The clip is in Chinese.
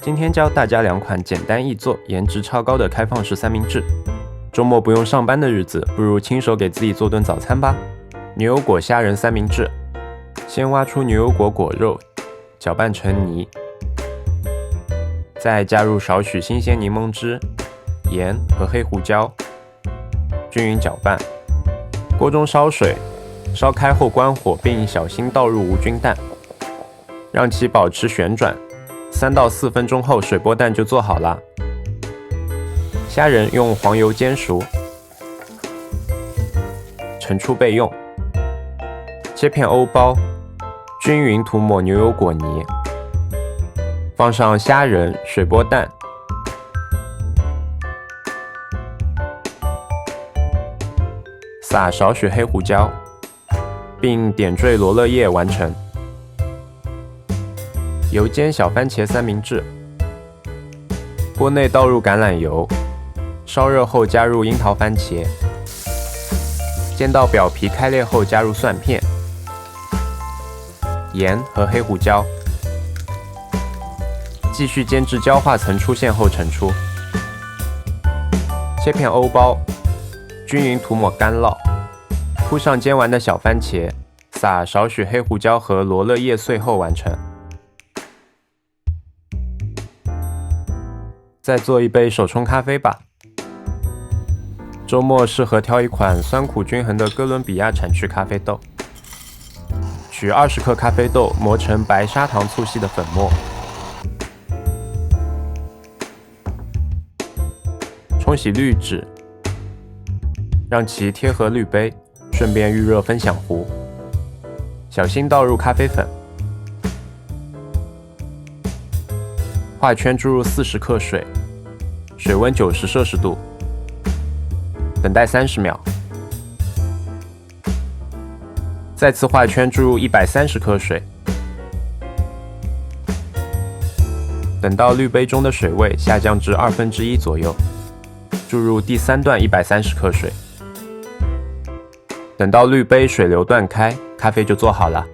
今天教大家2款简单易做、颜值超高的开放式三明治。周末不用上班的日子，不如亲手给自己做顿早餐吧。牛油果虾仁三明治，先挖出牛油果果肉，搅拌成泥，再加入少许新鲜柠檬汁、盐和黑胡椒，均匀搅拌。锅中烧水，烧开后关火，并小心倒入无菌蛋，让其保持旋转。3到4分钟后，水波蛋就做好了。虾仁用黄油煎熟，盛出备用。切片欧包，均匀涂抹牛油果泥，放上虾仁、水波蛋，撒少许黑胡椒，并点缀罗勒叶完成。油煎小番茄三明治，锅内倒入橄榄油，烧热后加入樱桃番茄，煎到表皮开裂后加入蒜片、盐和黑胡椒，继续煎至焦化层出现后盛出。切片欧包，均匀涂抹干酪，铺上煎完的小番茄，撒少许黑胡椒和罗勒叶碎后完成。再做一杯手冲咖啡吧。周末适合挑一款酸苦均衡的哥伦比亚产区咖啡豆，取20克咖啡豆磨成白砂糖粗细的粉末，冲洗滤纸，让其贴合滤杯，顺便预热分享壶，小心倒入咖啡粉，画圈注入40克水，水温90摄氏度，等待30秒。再次画圈注入130克水，等到滤杯中的水位下降至1/2左右，注入第3段130克水，等到滤杯水流断开，咖啡就做好了。